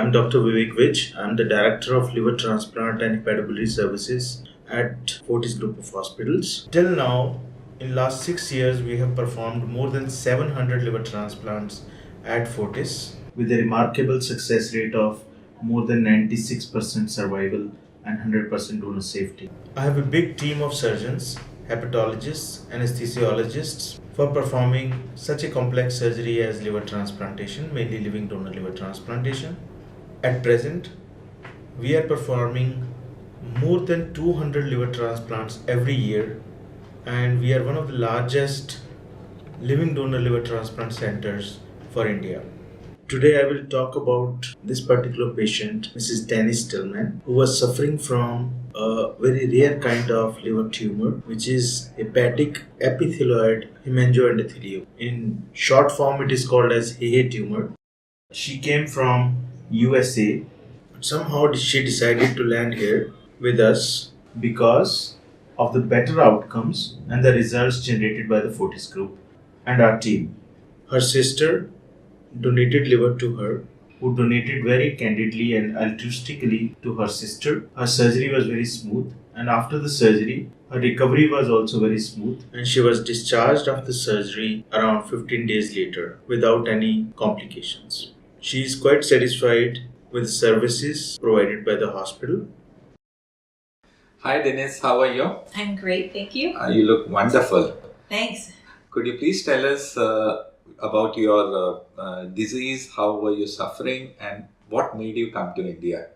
I'm Dr. Vivek Vij. I'm the Director of Liver Transplant and Hepatobiliary Services at Fortis Group of Hospitals. Till now, in last 6 years, we have performed more than 700 liver transplants at Fortis with a remarkable success rate of more than 96% survival and 100% donor safety. I have a big team of surgeons, hepatologists, anesthesiologists for performing such a complex surgery as liver transplantation, mainly living donor liver transplantation. At present, we are performing more than 200 liver transplants every year, and we are one of the largest living donor liver transplant centers for India. Today I will talk about this particular patient, Mrs. Denise Stillman, who was suffering from a very rare kind of liver tumor, which is hepatic epithelioid hemangioendothelium. In short form, it is called as HEHE tumor. She came from U.S.A. Somehow she decided to land here with us because of the better outcomes and the results generated by the Fortis group and our team. Her sister donated liver to her, who donated very candidly and altruistically to her sister. Her surgery was very smooth, and after the surgery, her recovery was also very smooth, and she was discharged after surgery around 15 days later without any complications. She is quite satisfied with the services provided by the hospital. Hi Denise, how are you? I'm great, thank you. You look wonderful. Thanks. Could you please tell us about your disease? How were you suffering and what made you come to India?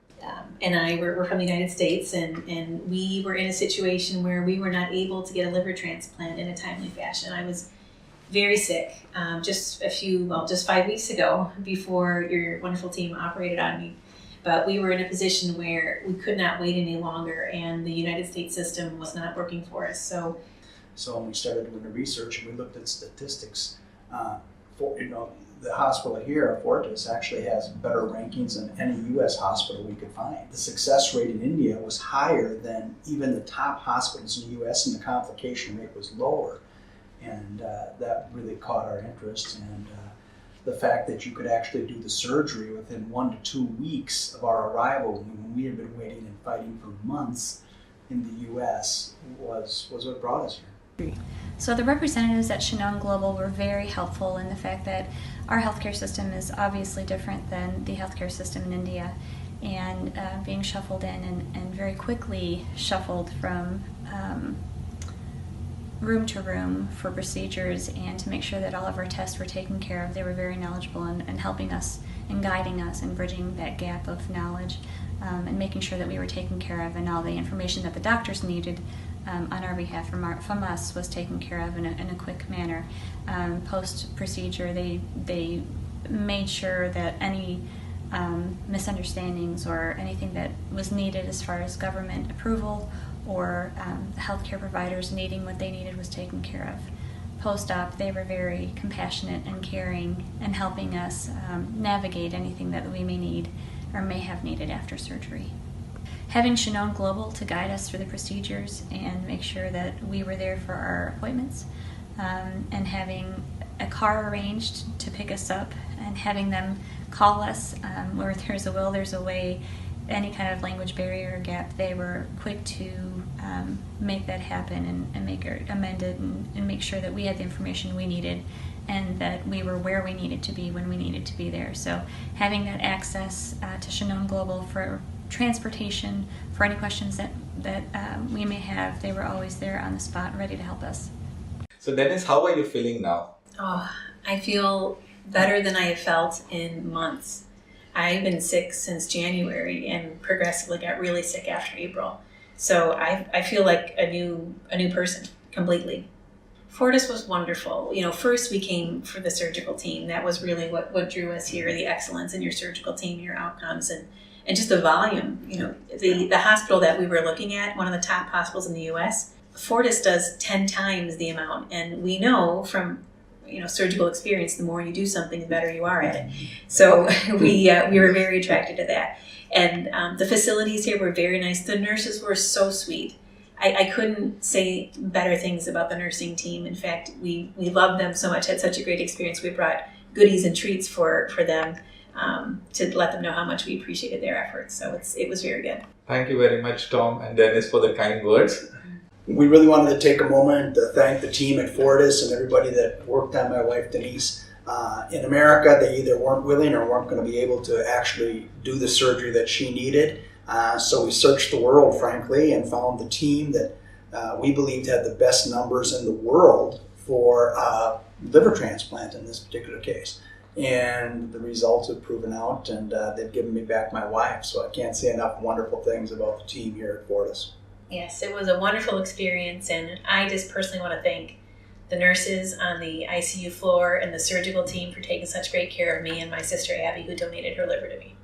And I were from the United States, and we were in a situation where we were not able to get a liver transplant in a timely fashion. I was very sick just 5 weeks ago before your wonderful team operated on me. But we were in a position where we could not wait any longer, and the United States system was not working for us. So when we started doing the research and we looked at statistics, the hospital here, Fortis, actually has better rankings than any U.S. hospital we could find. The success rate in India was higher than even the top hospitals in the U.S., and the complication rate was lower. And that really caught our interest. And the fact that you could actually do the surgery within 1 to 2 weeks of our arrival, when we had been waiting and fighting for months in the U.S., was what brought us here. So the representatives at Shannon Global were very helpful in the fact that our healthcare system is obviously different than the healthcare system in India, and being shuffled in and very quickly shuffled from room to room for procedures and to make sure that all of our tests were taken care of. They were very knowledgeable in helping us and guiding us and bridging that gap of knowledge and making sure that we were taken care of, and all the information that the doctors needed on our behalf from us was taken care of in a quick manner. Post-procedure, they made sure that any misunderstandings or anything that was needed as far as government approval or the healthcare providers needing what they needed was taken care of. Post-op, they were very compassionate and caring and helping us navigate anything that we may need or may have needed after surgery. Having Shannon Global to guide us through the procedures and make sure that we were there for our appointments, and having a car arranged to pick us up, and having them call us where there's a will, there's a way, any kind of language barrier or gap, they were quick to make that happen and make it amended and make sure that we had the information we needed and that we were where we needed to be when we needed to be there. So having that access to Shannon Global for transportation, for any questions that we may have, they were always there on the spot, ready to help us. So Denise, how are you feeling now? Oh, I feel better than I have felt in months. I've been sick since January and progressively got really sick after April. So I feel like a new person completely. Fortis was wonderful. First we came for the surgical team. That was really what drew us here, the excellence in your surgical team, your outcomes, and just the volume. The hospital that we were looking at, one of the top hospitals in the U.S., Fortis does 10 times the amount. And we know from surgical experience, the more you do something, the better you are at it. So we were very attracted to that. And the facilities here were very nice. The nurses were so sweet. I couldn't say better things about the nursing team. In fact, we loved them so much, had such a great experience. We brought goodies and treats for them to let them know how much we appreciated their efforts. So it was very good. Thank you very much, Tom and Dennis, for the kind words. We really wanted to take a moment to thank the team at Fortis and everybody that worked on my wife Denise. In America, they either weren't willing or weren't going to be able to actually do the surgery that she needed. So we searched the world, frankly, and found the team that we believed had the best numbers in the world for liver transplant in this particular case. And the results have proven out, and they've given me back my wife. So I can't say enough wonderful things about the team here at Fortis. Yes, it was a wonderful experience, and I just personally want to thank the nurses on the ICU floor and the surgical team for taking such great care of me and my sister Abby, who donated her liver to me.